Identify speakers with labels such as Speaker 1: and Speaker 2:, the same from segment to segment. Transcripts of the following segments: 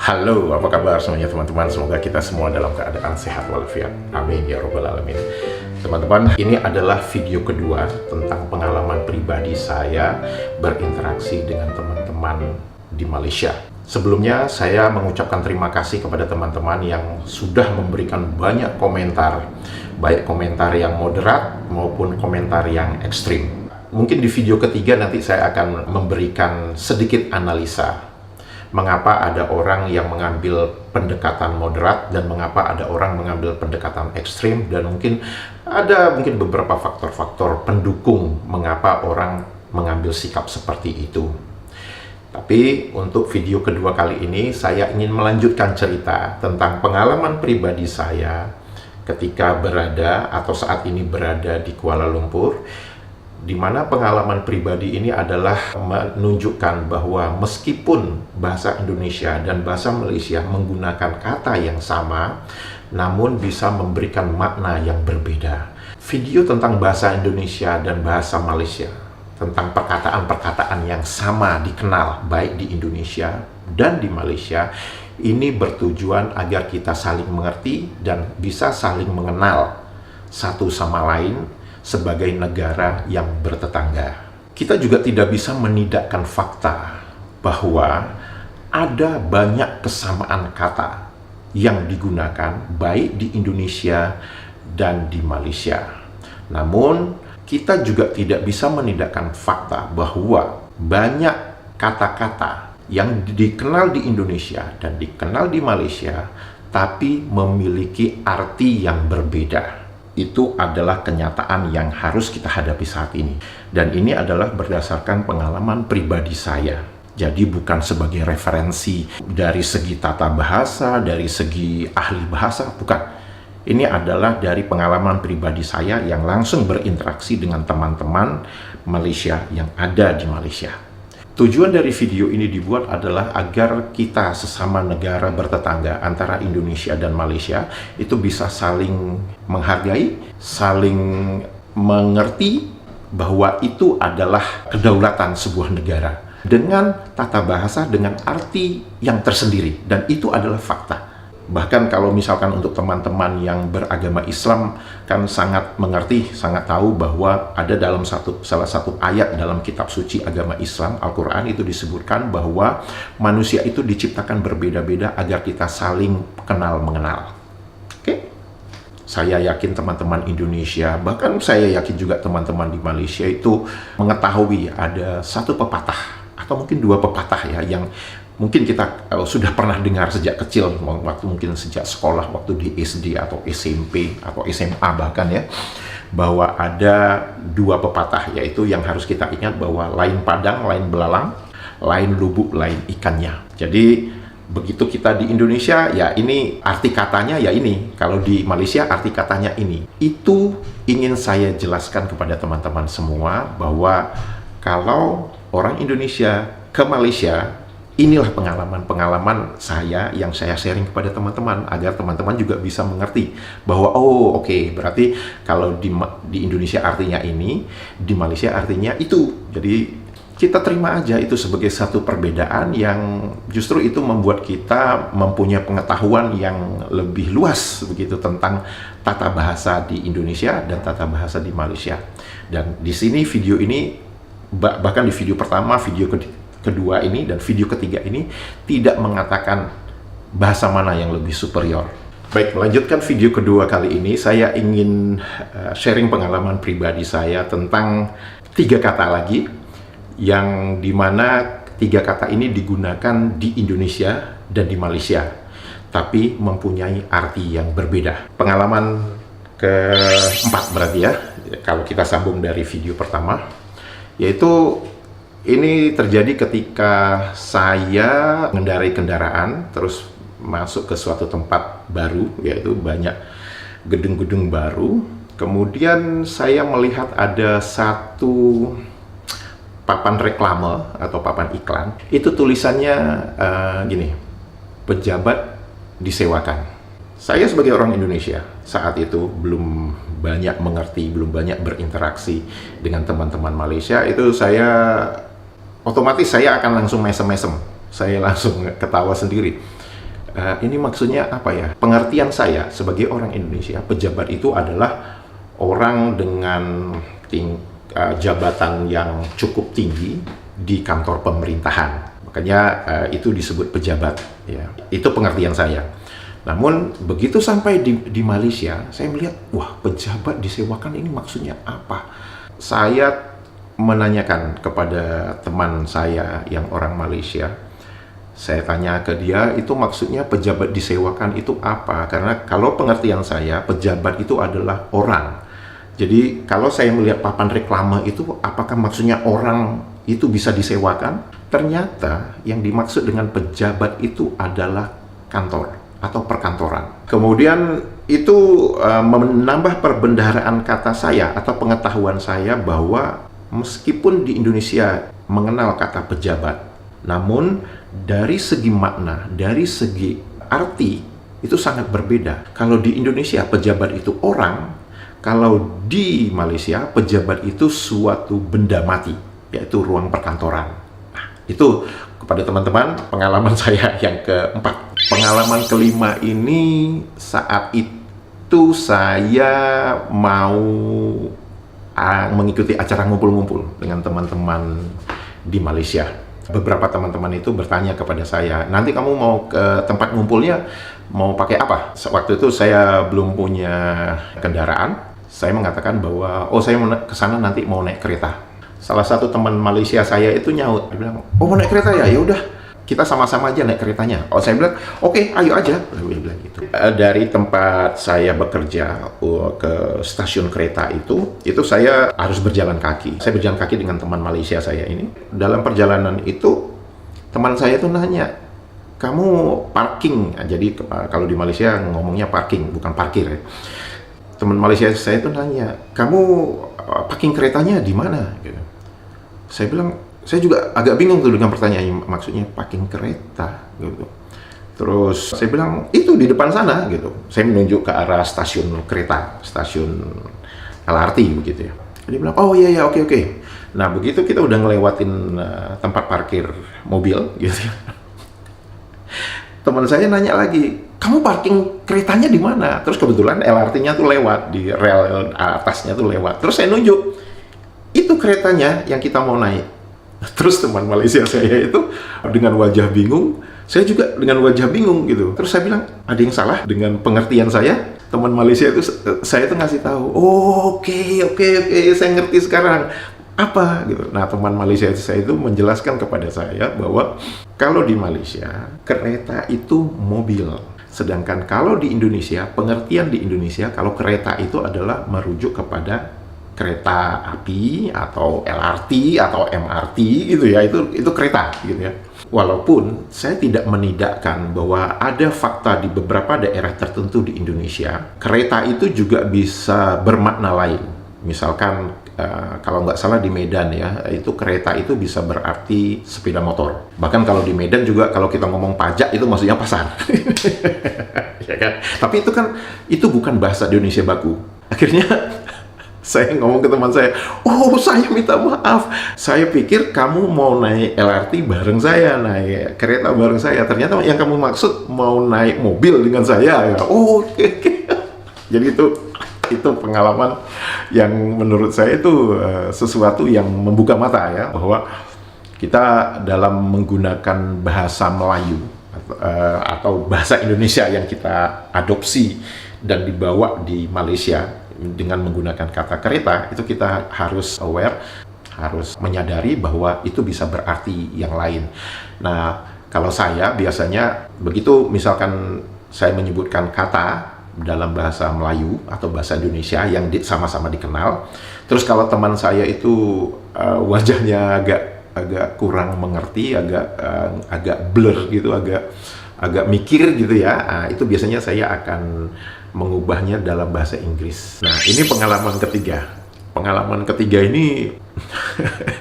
Speaker 1: Halo, apa kabar semuanya teman-teman? Semoga kita semua dalam keadaan sehat walafiat. Amin ya robbal alamin. Teman-teman, ini adalah video kedua tentang pengalaman pribadi saya berinteraksi dengan teman-teman di Malaysia. Sebelumnya, saya mengucapkan terima kasih kepada teman-teman yang sudah memberikan banyak komentar, baik komentar yang moderat maupun komentar yang ekstrim. Mungkin di video ketiga nanti saya akan memberikan sedikit analisa mengapa ada orang yang mengambil pendekatan moderat dan mengapa ada orang mengambil pendekatan ekstrim, dan mungkin ada beberapa faktor-faktor pendukung mengapa orang mengambil sikap seperti itu. Tapi untuk video kedua kali ini saya ingin melanjutkan cerita tentang pengalaman pribadi saya ketika berada atau saat ini berada di Kuala Lumpur, di mana pengalaman pribadi ini adalah menunjukkan bahwa meskipun bahasa Indonesia dan bahasa Malaysia menggunakan kata yang sama, namun bisa memberikan makna yang berbeda. Video tentang bahasa Indonesia dan bahasa Malaysia, tentang perkataan-perkataan yang sama dikenal baik di Indonesia dan di Malaysia, ini bertujuan agar kita saling mengerti dan bisa saling mengenal satu sama lain sebagai negara yang bertetangga. Kita juga tidak bisa menidakkan fakta bahwa ada banyak kesamaan kata yang digunakan baik di Indonesia dan di Malaysia. Namun, kita juga tidak bisa menidakkan fakta bahwa banyak kata-kata yang dikenal di Indonesia dan dikenal di Malaysia tapi memiliki arti yang berbeda. Itu adalah kenyataan yang harus kita hadapi saat ini. Dan ini adalah berdasarkan pengalaman pribadi saya. Jadi bukan sebagai referensi dari segi tata bahasa, dari segi ahli bahasa, bukan. Ini adalah dari pengalaman pribadi saya yang langsung berinteraksi dengan teman-teman Malaysia yang ada di Malaysia. Tujuan dari video ini dibuat adalah agar kita sesama negara bertetangga antara Indonesia dan Malaysia itu bisa saling menghargai, saling mengerti bahwa itu adalah kedaulatan sebuah negara dengan tata bahasa, dengan arti yang tersendiri, dan itu adalah fakta. Bahkan kalau misalkan untuk teman-teman yang beragama Islam kan sangat mengerti, sangat tahu bahwa ada dalam salah satu ayat dalam kitab suci agama Islam, Al-Quran, itu disebutkan bahwa manusia itu diciptakan berbeda-beda agar kita saling kenal mengenal. Oke? Saya yakin teman-teman Indonesia, bahkan saya yakin juga teman-teman di Malaysia itu mengetahui ada satu pepatah atau mungkin dua pepatah ya yang mungkin kita sudah pernah dengar sejak kecil, waktu mungkin sejak sekolah, waktu di SD atau SMP atau SMA bahkan ya, bahwa ada dua pepatah, yaitu yang harus kita ingat bahwa lain padang, lain belalang, lain lubuk, lain ikannya. Jadi begitu kita di Indonesia, ya ini arti katanya ya ini, kalau di Malaysia arti katanya ini. Itu ingin saya jelaskan kepada teman-teman semua bahwa kalau orang Indonesia ke Malaysia, inilah pengalaman-pengalaman saya yang saya sharing kepada teman-teman agar teman-teman juga bisa mengerti bahwa oke, berarti kalau di Indonesia artinya ini, di Malaysia artinya itu. Jadi kita terima aja itu sebagai satu perbedaan yang justru itu membuat kita mempunyai pengetahuan yang lebih luas begitu tentang tata bahasa di Indonesia dan tata bahasa di Malaysia. Dan di sini video ini, bahkan di video pertama, video kedua ini, dan video ketiga ini tidak mengatakan bahasa mana yang lebih superior. Baik, melanjutkan video kedua kali ini, saya ingin sharing pengalaman pribadi saya tentang 3 kata lagi, yang dimana 3 kata ini digunakan di Indonesia dan di Malaysia, tapi mempunyai arti yang berbeda. Pengalaman keempat berarti ya, kalau kita sambung dari video pertama, yaitu ini terjadi ketika saya mengendarai kendaraan, terus masuk ke suatu tempat baru, yaitu banyak gedung-gedung baru. Kemudian saya melihat ada satu papan reklame atau papan iklan. Itu tulisannya gini, pejabat disewakan. Saya sebagai orang Indonesia saat itu belum banyak mengerti, belum banyak berinteraksi dengan teman-teman Malaysia. Itu otomatis saya akan langsung mesem-mesem, saya langsung ketawa sendiri. Ini maksudnya apa ya? Pengertian saya sebagai orang Indonesia, pejabat itu adalah orang dengan jabatan yang cukup tinggi di kantor pemerintahan. Makanya itu disebut pejabat. Ya. Itu pengertian saya. Namun begitu sampai di Malaysia, saya melihat, wah, pejabat disewakan ini maksudnya apa? Saya menanyakan kepada teman saya yang orang Malaysia. Saya tanya ke dia, itu maksudnya pejabat disewakan itu apa? Karena kalau pengertian saya, pejabat itu adalah orang. Jadi kalau saya melihat papan reklame itu, apakah maksudnya orang itu bisa disewakan? Ternyata yang dimaksud dengan pejabat itu adalah kantor atau perkantoran. Kemudian itu menambah perbendaharaan kata saya atau pengetahuan saya bahwa meskipun di Indonesia mengenal kata pejabat, namun dari segi makna, dari segi arti itu sangat berbeda. Kalau di Indonesia pejabat itu orang, kalau di Malaysia pejabat itu suatu benda mati, yaitu ruang perkantoran. Nah, itu kepada teman-teman pengalaman saya yang keempat. Pengalaman kelima ini saat itu saya mau mengikuti acara ngumpul-ngumpul dengan teman-teman di Malaysia. Beberapa teman-teman itu bertanya kepada saya, nanti kamu mau ke tempat ngumpulnya mau pakai apa? Waktu itu saya belum punya kendaraan. Saya mengatakan bahwa, saya mau ke sana nanti mau naik kereta. Salah satu teman Malaysia saya itu nyaut, dia bilang, mau naik kereta ya? Ya udah, kita sama-sama aja naik keretanya. Saya bilang, oke, ayo aja. Dia bilang gitu. Dari tempat saya bekerja ke stasiun kereta itu saya harus berjalan kaki. Saya berjalan kaki dengan teman Malaysia saya ini. Dalam perjalanan itu, teman saya itu nanya, kamu parking? Jadi kalau di Malaysia ngomongnya parking, bukan parkir ya. Teman Malaysia saya itu nanya, kamu parking keretanya di mana? Gitu. Saya bilang, saya juga agak bingung tuh dengan pertanyaan maksudnya parking kereta gitu. Terus saya bilang itu di depan sana gitu. Saya menunjuk ke arah stasiun kereta, stasiun LRT begitu ya. Dia bilang, oh iya oke. Nah begitu kita udah ngelewatin tempat parkir mobil gitu ya. Teman saya nanya lagi, kamu parking keretanya di mana? Terus kebetulan LRT-nya tuh lewat, di rel atasnya tuh lewat. Terus saya nunjuk, itu keretanya yang kita mau naik. Terus teman Malaysia saya itu dengan wajah bingung, saya juga dengan wajah bingung gitu. Terus saya bilang, ada yang salah dengan pengertian saya? Teman Malaysia itu, saya tuh ngasih tahu, oke, saya ngerti sekarang. Apa gitu. Nah, teman Malaysia saya itu menjelaskan kepada saya bahwa kalau di Malaysia, kereta itu mobil. Sedangkan kalau di Indonesia, pengertian di Indonesia, kalau kereta itu adalah merujuk kepada kereta api atau LRT atau MRT gitu ya, itu kereta gitu ya. Walaupun saya tidak menidakkan bahwa ada fakta di beberapa daerah tertentu di Indonesia, kereta itu juga bisa bermakna lain. Misalkan kalau nggak salah di Medan ya, itu kereta itu bisa berarti sepeda motor. Bahkan kalau di Medan juga kalau kita ngomong pajak itu maksudnya pasar. Ya kan? Tapi itu bukan bahasa Indonesia baku. Akhirnya saya ngomong ke teman saya, saya minta maaf. Saya pikir kamu mau naik LRT bareng saya, naik kereta bareng saya. Ternyata yang kamu maksud mau naik mobil dengan saya. Ya. Oke. Jadi itu pengalaman yang menurut saya itu sesuatu yang membuka mata ya, bahwa kita dalam menggunakan bahasa Melayu atau bahasa Indonesia yang kita adopsi dan dibawa di Malaysia dengan menggunakan kata kereta, itu kita harus aware, harus menyadari bahwa itu bisa berarti yang lain. Nah, kalau saya biasanya begitu misalkan saya menyebutkan kata dalam bahasa Melayu atau bahasa Indonesia yang sama-sama dikenal, terus kalau teman saya itu wajahnya agak kurang mengerti, agak blur gitu, agak mikir gitu ya, itu biasanya saya akan mengubahnya dalam bahasa Inggris. Nah, ini pengalaman ketiga. Pengalaman ketiga ini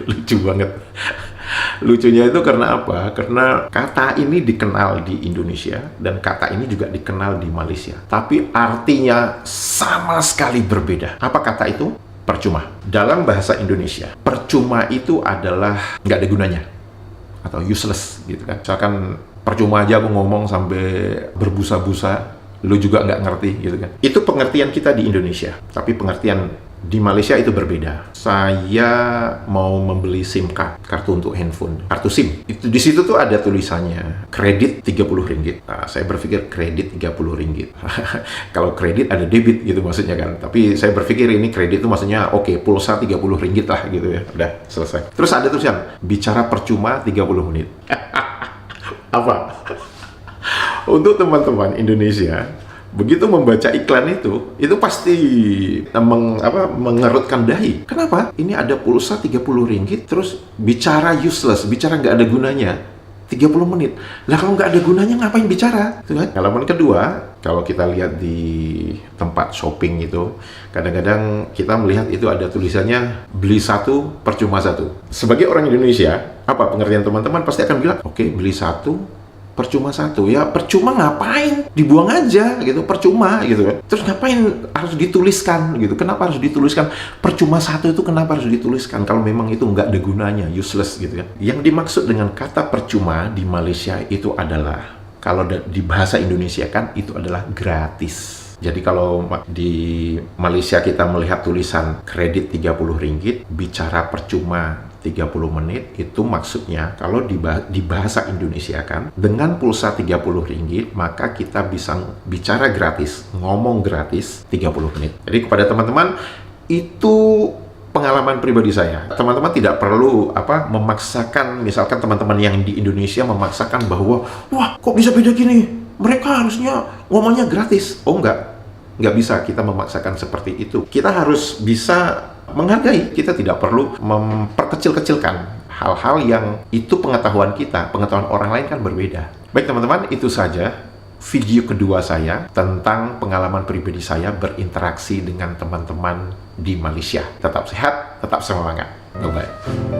Speaker 1: lucu banget. Lucunya itu karena apa? Karena kata ini dikenal di Indonesia dan kata ini juga dikenal di Malaysia. Tapi artinya sama sekali berbeda. Apa kata itu? Percuma. Dalam bahasa Indonesia, percuma itu adalah nggak ada gunanya atau useless gitu kan. Misalkan percuma aja aku ngomong sampai berbusa-busa, lu juga nggak ngerti gitu kan. Itu pengertian kita di Indonesia, tapi pengertian di Malaysia itu berbeda. Saya mau membeli SIM card, kartu untuk handphone, kartu SIM. Itu di situ tuh ada tulisannya kredit Rp30. Nah, saya berpikir kredit Rp30. Kalau kredit ada debit gitu maksudnya kan. Tapi saya berpikir ini kredit itu maksudnya oke, pulsa Rp30 lah gitu ya. Udah selesai. Terus ada tulisan bicara percuma 30 menit. Apa? Untuk teman-teman Indonesia, begitu membaca iklan itu pasti mengerutkan dahi. Kenapa? Ini ada pulsa Rp30, terus bicara useless, bicara nggak ada gunanya, 30 menit. Lah kalau nggak ada gunanya ngapain bicara? Kan? Pengalaman kedua, kalau kita lihat di tempat shopping itu, kadang-kadang kita melihat itu ada tulisannya beli satu percuma satu. Sebagai orang Indonesia, apa pengertian teman-teman pasti akan bilang, oke, beli satu percuma satu. Ya percuma ngapain? Dibuang aja gitu, percuma gitu kan. Terus ngapain harus dituliskan gitu? Kenapa harus dituliskan percuma satu itu? Kenapa harus dituliskan kalau memang itu nggak ada gunanya, useless gitu kan? Yang dimaksud dengan kata percuma di Malaysia itu adalah, kalau di bahasa Indonesia kan itu adalah gratis. Jadi kalau di Malaysia kita melihat tulisan kredit Rp30, bicara percuma 30 menit, itu maksudnya kalau di bahasa Indonesia kan, dengan pulsa Rp30 maka kita bisa bicara gratis, ngomong gratis 30 menit. Jadi kepada teman-teman, itu pengalaman pribadi saya. Teman-teman tidak perlu memaksakan, misalkan teman-teman yang di Indonesia memaksakan bahwa, wah kok bisa beda gini? Mereka harusnya ngomongnya gratis. Oh nggak bisa kita memaksakan seperti itu. Kita harus bisa menghargai. Kita tidak perlu memperkecil-kecilkan hal-hal yang itu pengetahuan kita, pengetahuan orang lain kan berbeda. Baik teman-teman, itu saja video kedua saya tentang pengalaman pribadi saya berinteraksi dengan teman-teman di Malaysia. Tetap sehat, tetap semangat. Bye-bye.